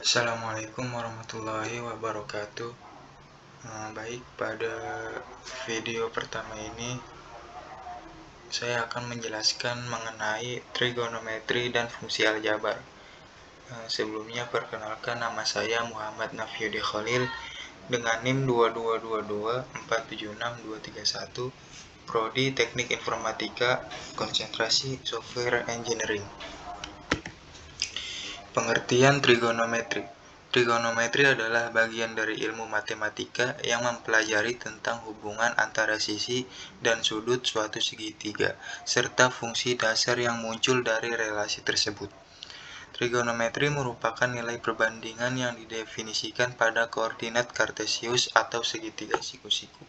Assalamualaikum warahmatullahi wabarakatuh. Baik, pada video pertama ini saya akan menjelaskan mengenai trigonometri dan fungsi aljabar. Sebelumnya perkenalkan, nama saya Muhammad Nafyudi Khalil dengan NIM 22224762231, Prodi Teknik Informatika, konsentrasi Software Engineering. Pengertian trigonometri. Trigonometri adalah bagian dari ilmu matematika yang mempelajari tentang hubungan antara sisi dan sudut suatu segitiga, serta fungsi dasar yang muncul dari relasi tersebut. Trigonometri merupakan nilai perbandingan yang didefinisikan pada koordinat kartesius atau segitiga siku-siku.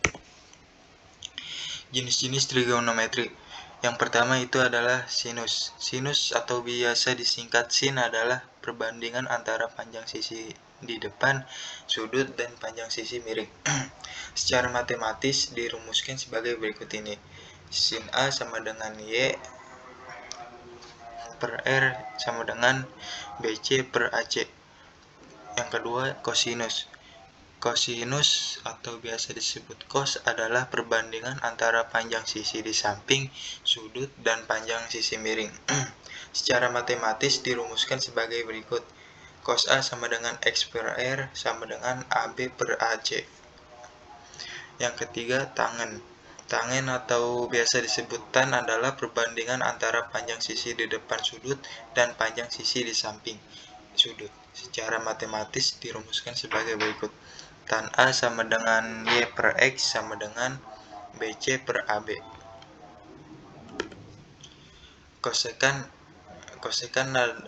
Jenis-jenis trigonometri. Yang pertama itu adalah sinus. Sinus atau biasa disingkat sin adalah perbandingan antara panjang sisi di depan sudut dan panjang sisi miring. Secara matematis dirumuskan sebagai berikut ini. Sin A sama dengan Y per R sama dengan BC per AC. Yang kedua, kosinus. Kosinus atau biasa disebut cos adalah perbandingan antara panjang sisi di samping sudut dan panjang sisi miring. Secara matematis dirumuskan sebagai berikut. Cos A sama dengan X per R sama dengan AB per AC. Yang ketiga, tangen. Tangen atau biasa disebut tan adalah perbandingan antara panjang sisi di depan sudut dan panjang sisi di samping sudut. Secara matematis dirumuskan sebagai berikut. Tan A sama dengan Y per X sama dengan BC per AB. Kosekan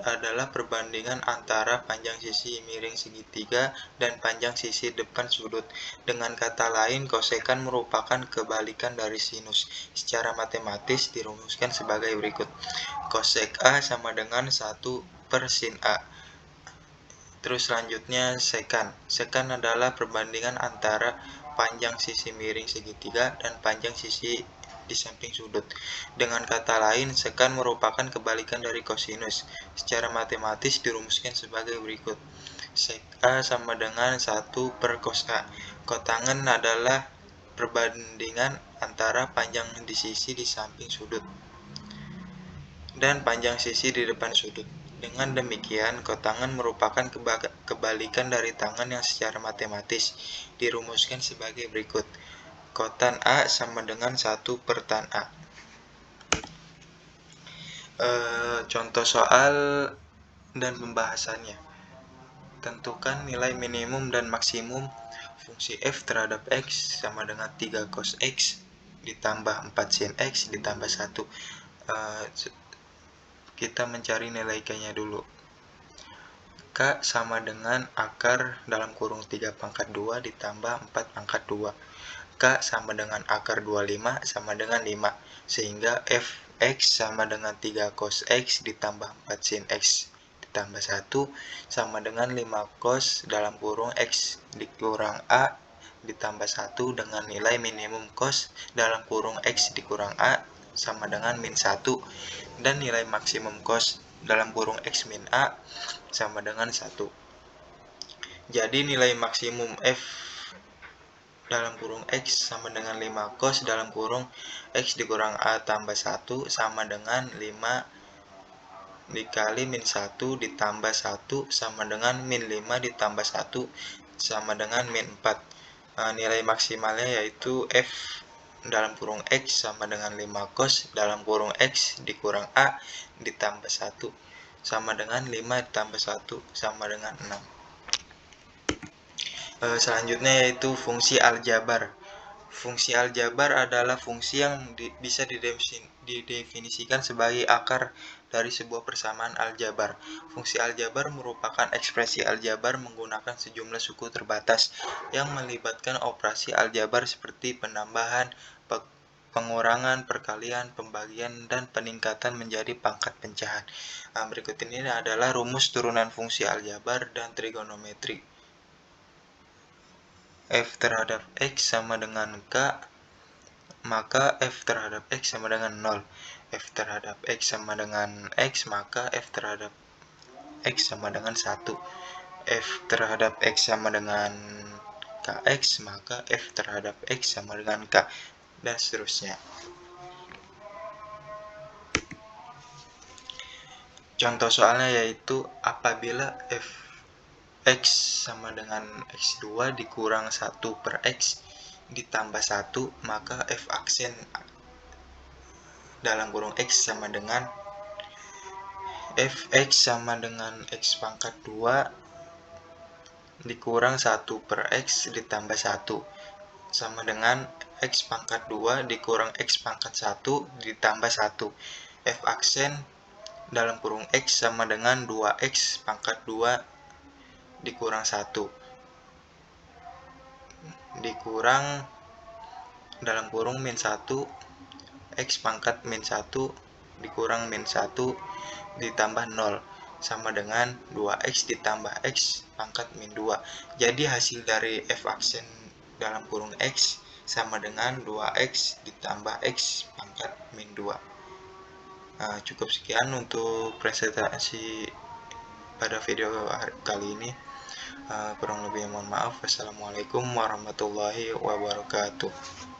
adalah perbandingan antara panjang sisi miring segitiga dan panjang sisi depan sudut. Dengan kata lain, kosekan merupakan kebalikan dari sinus. Secara matematis dirumuskan sebagai berikut. Kosek A sama dengan 1 per sin A. Terus selanjutnya sekan. Sekan adalah perbandingan antara panjang sisi miring segitiga dan panjang sisi di samping sudut. Dengan kata lain, sekan merupakan kebalikan dari kosinus. Secara matematis dirumuskan sebagai berikut. Sek A sama dengan 1 per cos A. Kotangen adalah perbandingan antara panjang di sisi di samping sudut dan panjang sisi di depan sudut. Dengan demikian, kotangen merupakan kebalikan dari tangen yang secara matematis dirumuskan sebagai berikut. Kotan A sama dengan 1 per tan A. Contoh soal dan pembahasannya. Tentukan nilai minimum dan maksimum fungsi f terhadap x sama dengan 3 cos x ditambah 4 sin x ditambah 1. Kita mencari nilai k-nya dulu. K sama dengan akar dalam kurung 3 pangkat 2 ditambah 4 pangkat 2. K sama dengan akar 25 sama dengan 5. Sehingga fx sama dengan 3 cos x ditambah 4 sin x ditambah 1 sama dengan 5 cos dalam kurung x dikurang A ditambah 1 dengan nilai minimum cos dalam kurung x dikurang A sama dengan min 1 dan nilai maksimum cos dalam kurung x min A sama dengan 1. Jadi nilai maksimum f dalam kurung x sama dengan 5 cos dalam kurung x dikurang A tambah 1 sama dengan 5 dikali min 1 ditambah 1 sama dengan min 5 ditambah 1 sama dengan min 4. Nilai maksimalnya yaitu f dalam kurung x sama dengan 5 cos dalam kurung x dikurang A ditambah 1 sama dengan 5 ditambah 1 sama dengan 6. Selanjutnya yaitu fungsi aljabar. Fungsi aljabar adalah fungsi yang bisa didefinisikan sebagai akar dari sebuah persamaan aljabar. Fungsi aljabar merupakan ekspresi aljabar menggunakan sejumlah suku terbatas yang melibatkan operasi aljabar seperti penambahan, pengurangan, perkalian, pembagian, dan peningkatan menjadi pangkat pecahan. Berikut ini adalah rumus turunan fungsi aljabar dan trigonometri. F terhadap X sama dengan K, maka F terhadap X sama dengan 0. F terhadap X sama dengan X, maka F terhadap X sama dengan 1. F terhadap X sama dengan Kx, maka F terhadap X sama dengan K, dan seterusnya. Contoh soalnya yaitu apabila X sama dengan X2 dikurang 1 per X ditambah 1, maka F aksen dalam kurung X sama dengan Fx sama dengan X pangkat 2 dikurang 1 per X ditambah 1 sama dengan X pangkat 2 dikurang X pangkat 1 ditambah 1. F aksen dalam kurung X sama dengan 2X pangkat 2 dikurang 1 dikurang dalam kurung min 1 X pangkat min 1 dikurang min 1 ditambah 0 sama dengan 2X ditambah X pangkat min 2. Jadi hasil dari F aksen dalam kurung X sama dengan 2X ditambah X pangkat min 2. Nah, cukup sekian untuk presentasi pada video kali ini. Kurang lebih mohon maaf. Wassalamualaikum warahmatullahi wabarakatuh.